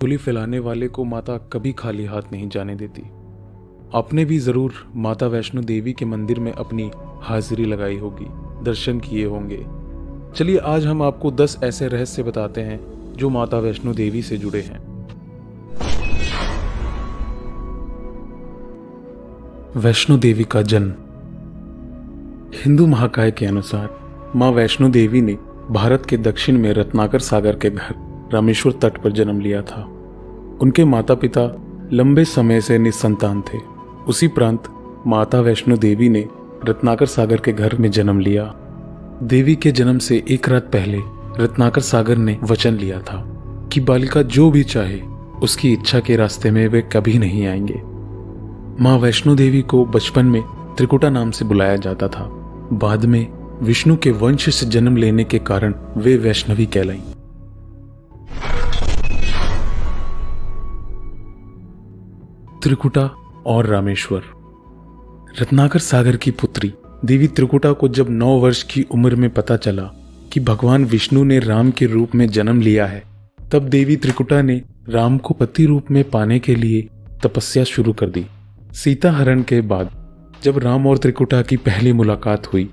झोली फैलाने वाले को माता कभी खाली हाथ नहीं जाने देती। आपने भी ज़रूर माता वैष्णो देवी के मंदिर में अपनी हाजिरी लगाई होगी, दर्शन किए होंगे। चलिए आज हम आपको 10 ऐसे रहस्य बताते हैं जो माता वैष्णो देवी से जुड़े हैं। वैष्णो देवी का जन्म। हिंदू महाकाय के अनुसार मां वैष्णो देवी ने भारत के दक्षिण में रत्नाकर सागर के घर रामेश्वर तट पर जन्म लिया था। उनके माता पिता लंबे समय से निसंतान थे। उसी प्रांत माता वैष्णो देवी ने रत्नाकर सागर के घर में जन्म लिया। देवी के जन्म से एक रात पहले रत्नाकर सागर ने वचन लिया था कि बालिका जो भी चाहे उसकी इच्छा के रास्ते में वे कभी नहीं आएंगे। मां वैष्णो देवी को बचपन में त्रिकुटा नाम से बुलाया जाता था। बाद में विष्णु के वंश से जन्म लेने के कारण वे वैष्णवी कहलाईं। त्रिकुटा और रामेश्वर। रत्नाकर सागर की पुत्री देवी त्रिकुटा को जब 9 वर्ष की उम्र में पता चला कि भगवान विष्णु ने राम के रूप में जन्म लिया है, तब देवी त्रिकुटा ने राम को पति रूप में पाने के लिए तपस्या शुरू कर दी। सीता हरण के बाद जब राम और त्रिकुटा की पहली मुलाकात हुई,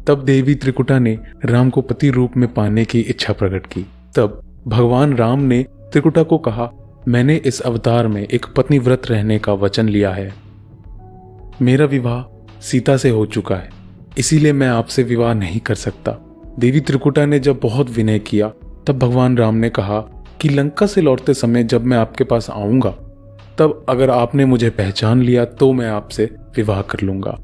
तब देवी त्रिकुटा ने राम को पति रूप में पाने की इच्छा प्रकट की। तब भगवान राम ने त्रिकुटा को कहा, मैंने इस अवतार में एक पत्नी व्रत रहने का वचन लिया है। मेरा विवाह सीता से हो चुका है, इसीलिए मैं आपसे विवाह नहीं कर सकता। देवी त्रिकुटा ने जब बहुत विनय किया, तब भगवान राम ने कहा कि लंका से लौटते समय जब मैं आपके पास आऊंगा, तब अगर आपने मुझे पहचान लिया तो मैं आपसे विवाह कर लूंगा।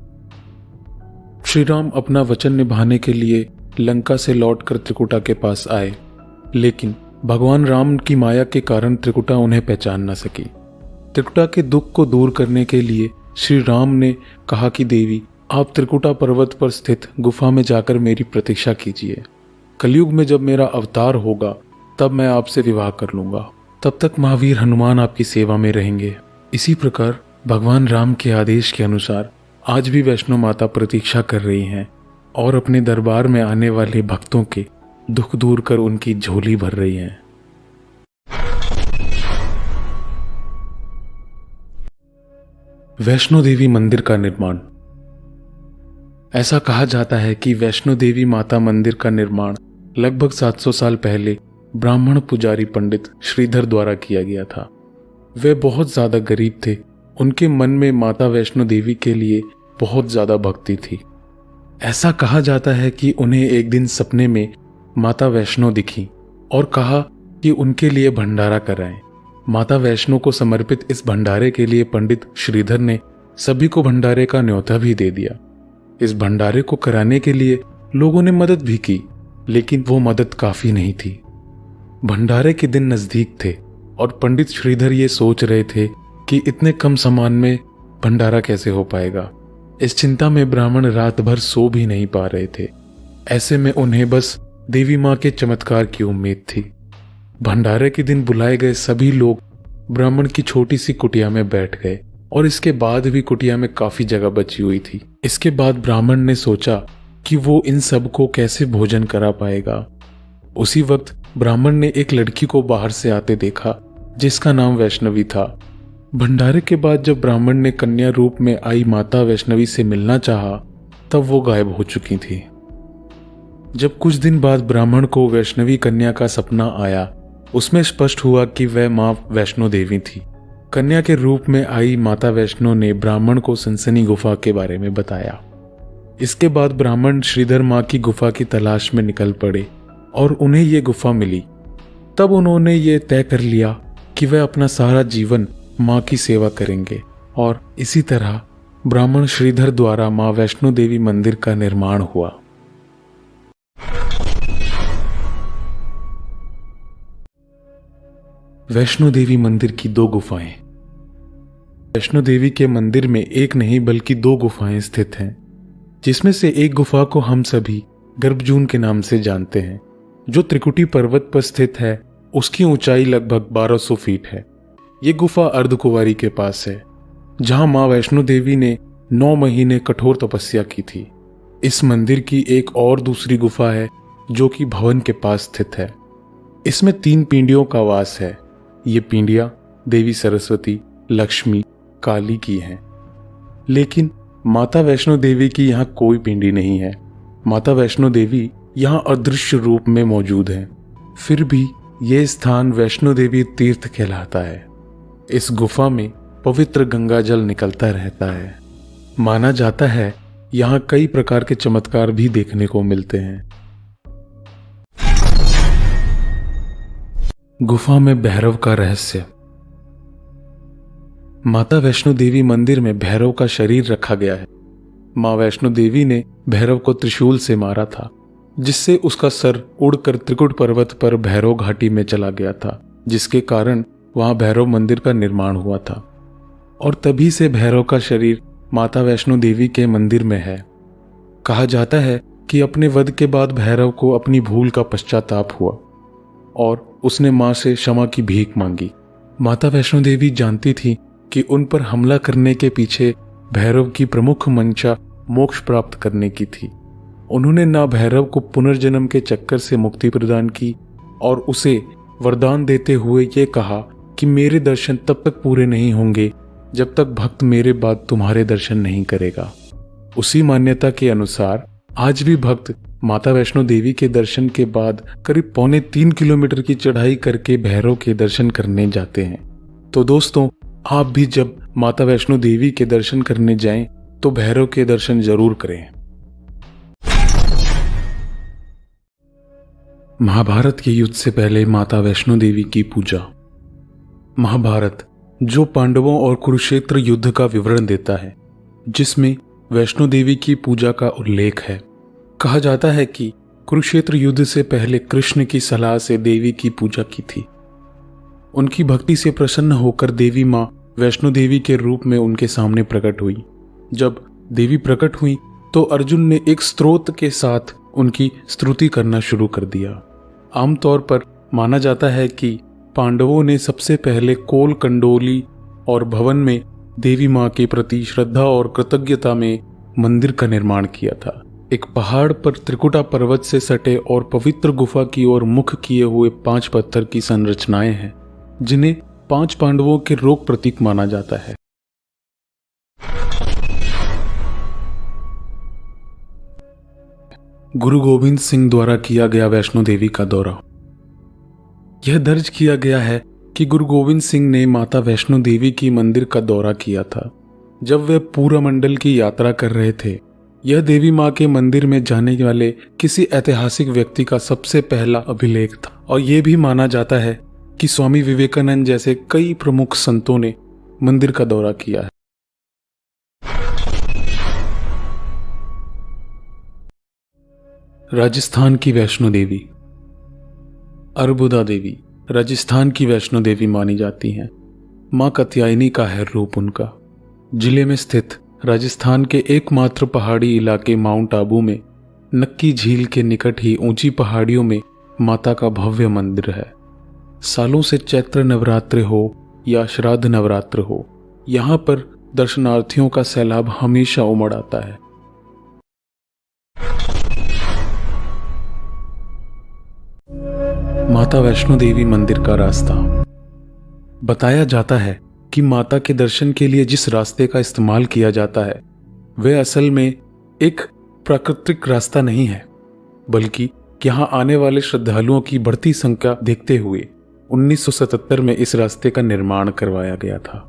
श्री राम अपना वचन निभाने के लिए लंका से लौटकर त्रिकुटा के पास आए, लेकिन भगवान राम की माया के कारण त्रिकुटा उन्हें पहचान न सकी। त्रिकुटा के दुख को दूर करने के लिए श्री राम ने कहा कि देवी, आप त्रिकुटा पर्वत पर स्थित गुफा में जाकर मेरी प्रतीक्षा कीजिए। कलयुग में जब मेरा अवतार होगा तब मैं आपसे विवाह कर लूंगा। तब तक महावीर हनुमान आपकी सेवा में रहेंगे। इसी प्रकार भगवान राम के आदेश के अनुसार आज भी वैष्णो माता प्रतीक्षा कर रही हैं और अपने दरबार में आने वाले भक्तों के दुख दूर कर उनकी झोली भर रही हैं। वैष्णो देवी मंदिर का निर्माण। ऐसा कहा जाता है कि वैष्णो देवी माता मंदिर का निर्माण लगभग 700 साल पहले ब्राह्मण पुजारी पंडित श्रीधर द्वारा किया गया था। वे बहुत ज्यादा गरीब थे। उनके मन में माता वैष्णो देवी के लिए बहुत ज्यादा भक्ति थी। ऐसा कहा जाता है कि उन्हें एक दिन सपने में माता वैष्णो दिखी और कहा कि उनके लिए भंडारा कराएं। माता वैष्णो को समर्पित इस भंडारे के लिए पंडित श्रीधर ने सभी को भंडारे का न्योता भी दे दिया। इस भंडारे को कराने के लिए लोगों ने मदद भी की, लेकिन वो मदद काफी नहीं थी। भंडारे के दिन नजदीक थे और पंडित श्रीधर ये सोच रहे थे कि इतने कम सामान में भंडारा कैसे हो पाएगा। इस चिंता में ब्राह्मण रात भर सो भी नहीं पा रहे थे। ऐसे में उन्हें बस देवी मां के चमत्कार की उम्मीद थी। भंडारे के दिन बुलाए गए सभी लोग ब्राह्मण की छोटी सी कुटिया में बैठ गए और इसके बाद भी कुटिया में काफी जगह बची हुई थी। इसके बाद ब्राह्मण ने सोचा कि वो इन सब को कैसे भोजन करा पाएगा। उसी वक्त ब्राह्मण ने एक लड़की को बाहर से आते देखा जिसका नाम वैष्णवी था। भंडारे के बाद जब ब्राह्मण ने कन्या रूप में आई माता वैष्णवी से मिलना चाहा, तब वो गायब हो चुकी थी। जब कुछ दिन बाद ब्राह्मण को वैष्णवी कन्या का सपना आया, उसमें स्पष्ट हुआ कि वह मां वैष्णो देवी थी। कन्या के रूप में आई माता वैष्णो ने ब्राह्मण को सनसनी गुफा के बारे में बताया। इसके बाद ब्राह्मण श्रीधर मां की गुफा की तलाश में निकल पड़े और उन्हें ये गुफा मिली। तब उन्होंने ये तय कर लिया कि वह अपना सारा जीवन मां की सेवा करेंगे और इसी तरह ब्राह्मण श्रीधर द्वारा मां वैष्णो देवी मंदिर का निर्माण हुआ। वैष्णो देवी मंदिर की 2 गुफाएं। वैष्णो देवी के मंदिर में एक नहीं बल्कि 2 गुफाएं स्थित हैं, जिसमें से एक गुफा को हम सभी गर्भजून के नाम से जानते हैं, जो त्रिकुटी पर्वत पर स्थित है। उसकी ऊंचाई लगभग 1200 फीट है। ये गुफा अर्धकुंवारी के पास है, जहां मां वैष्णो देवी ने 9 महीने कठोर तपस्या की थी। इस मंदिर की एक और दूसरी गुफा है जो कि भवन के पास स्थित है। इसमें 3 पिंडियों का वास है। ये पिंडियाँ देवी सरस्वती, लक्ष्मी, काली की हैं। लेकिन माता वैष्णो देवी की यहाँ कोई पिंडी नहीं है। माता वैष्णो देवी यहाँ अदृश्य रूप में मौजूद हैं। फिर भी ये स्थान वैष्णो देवी तीर्थ कहलाता है। इस गुफा में पवित्र गंगा जल निकलता रहता है। माना जाता है यहाँ कई प्रकार के चमत्कार भी देखने को मिलते हैं। गुफा में भैरव का रहस्य। माता वैष्णो देवी मंदिर में भैरव का शरीर रखा गया है। मां वैष्णो देवी ने भैरव को त्रिशूल से मारा था, जिससे उसका सर उड़कर त्रिकुट पर्वत पर भैरव घाटी में चला गया था, जिसके कारण वहां भैरव मंदिर का निर्माण हुआ था। और तभी से भैरव का शरीर माता वैष्णो देवी के मंदिर में है। कहा जाता है कि अपने वध के बाद भैरव को अपनी भूल का पश्चाताप हुआ और उसने मां से क्षमा की भीख मांगी। माता वैष्णो देवी जानती थी कि उन पर हमला करने के पीछे भैरव की प्रमुख मंशा मोक्ष प्राप्त करने की थी। उन्होंने ना भैरव को पुनर्जन्म के चक्कर से मुक्ति प्रदान की और उसे वरदान देते हुए ये कहा कि मेरे दर्शन तब तक पूरे नहीं होंगे जब तक भक्त मेरे बाद तुम्हारे दर्शन नहीं करेगा। उसी मान्यता के अनुसार आज भी भक्त माता वैष्णो देवी के दर्शन के बाद करीब 3.25 किलोमीटर की चढ़ाई करके भैरव के दर्शन करने जाते हैं। तो दोस्तों, आप भी जब माता वैष्णो देवी के दर्शन करने जाएं तो भैरव के दर्शन जरूर करें। महाभारत के युद्ध से पहले माता वैष्णो देवी की पूजा। महाभारत जो पांडवों और कुरुक्षेत्र युद्ध का विवरण देता है, जिसमें वैष्णो देवी की पूजा का उल्लेख है। कहा जाता है कि कुरुक्षेत्र युद्ध से पहले कृष्ण की सलाह से देवी की पूजा की थी। उनकी भक्ति से प्रसन्न होकर देवी मां वैष्णो देवी के रूप में उनके सामने प्रकट हुई। जब देवी प्रकट हुई तो अर्जुन ने एक स्तोत्र के साथ उनकी स्तुति करना शुरू कर दिया। आमतौर पर माना जाता है कि पांडवों ने सबसे पहले कोल कंडोली और भवन में देवी मां के प्रति श्रद्धा और कृतज्ञता में मंदिर का निर्माण किया था। एक पहाड़ पर त्रिकुटा पर्वत से सटे और पवित्र गुफा की ओर मुख किए हुए 5 पत्थर की संरचनाएं हैं, जिन्हें 5 पांडवों के रोग प्रतीक माना जाता है। गुरु गोविंद सिंह द्वारा किया गया वैष्णो देवी का दौरा। यह दर्ज किया गया है कि गुरु गोविंद सिंह ने माता वैष्णो देवी की मंदिर का दौरा किया था। जब वे पूरा मंडल की यात्रा कर रहे थे, यह देवी मां के मंदिर में जाने वाले किसी ऐतिहासिक व्यक्ति का सबसे पहला अभिलेख था और यह भी माना जाता है कि स्वामी विवेकानंद जैसे कई प्रमुख संतों ने मंदिर का दौरा किया है। राजस्थान की वैष्णो देवी। अर्बुदा देवी राजस्थान की वैष्णो देवी मानी जाती हैं। मां कात्यायनी का है रूप उनका। जिले में स्थित राजस्थान के एकमात्र पहाड़ी इलाके माउंट आबू में नक्की झील के निकट ही ऊंची पहाड़ियों में माता का भव्य मंदिर है। सालों से चैत्र नवरात्र हो या श्राद्ध नवरात्र हो, यहाँ पर दर्शनार्थियों का सैलाब हमेशा उमड़ आता है। माता वैष्णो देवी मंदिर का रास्ता। बताया जाता है कि माता के दर्शन के लिए जिस रास्ते का इस्तेमाल किया जाता है वह असल में एक प्राकृतिक रास्ता नहीं है, बल्कि यहाँ आने वाले श्रद्धालुओं की बढ़ती संख्या देखते हुए 1977 में इस रास्ते का निर्माण करवाया गया था।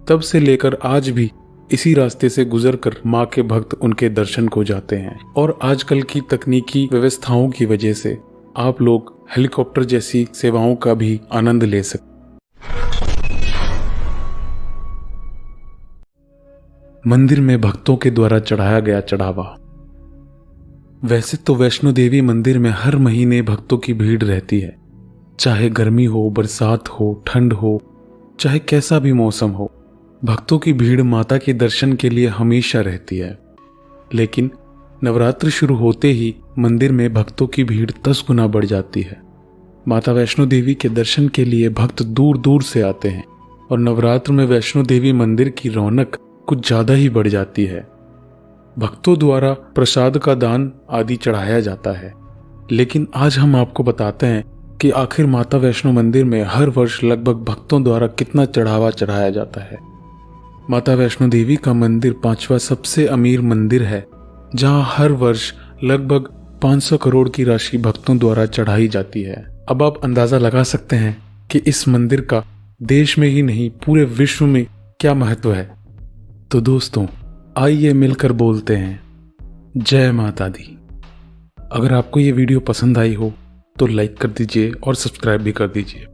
तब से लेकर आज भी इसी रास्ते से गुजरकर मां के भक्त उनके दर्शन को जाते हैं और आजकल की तकनीकी व्यवस्थाओं की वजह से आप लोग हेलीकॉप्टर जैसी सेवाओं का भी आनंद ले सकते। मंदिर में भक्तों के द्वारा चढ़ाया गया चढ़ावा। वैसे तो वैष्णो देवी मंदिर में हर महीने भक्तों की भीड़ रहती है, चाहे गर्मी हो, बरसात हो, ठंड हो, चाहे कैसा भी मौसम हो, भक्तों की भीड़ माता के दर्शन के लिए हमेशा रहती है। लेकिन नवरात्र शुरू होते ही मंदिर में भक्तों की भीड़ 10 गुना बढ़ जाती है। माता वैष्णो देवी के दर्शन के लिए भक्त दूर दूर से आते हैं और नवरात्र में वैष्णो देवी मंदिर की रौनक कुछ ज्यादा ही बढ़ जाती है। भक्तों द्वारा प्रसाद का दान आदि चढ़ाया जाता है। लेकिन आज हम आपको बताते हैं कि आखिर माता वैष्णो मंदिर में हर वर्ष लगभग भक्तों द्वारा कितना चढ़ावा चढ़ाया जाता है। माता वैष्णो देवी का मंदिर 5वां सबसे अमीर मंदिर है, जहां हर वर्ष लगभग 500 करोड़ की राशि भक्तों द्वारा चढ़ाई जाती है। अब आप अंदाजा लगा सकते हैं कि इस मंदिर का देश में ही नहीं पूरे विश्व में क्या महत्व है। तो दोस्तों, आइए मिलकर बोलते हैं जय माता दी। अगर आपको ये वीडियो पसंद आई हो तो लाइक कर दीजिए और सब्सक्राइब भी कर दीजिए।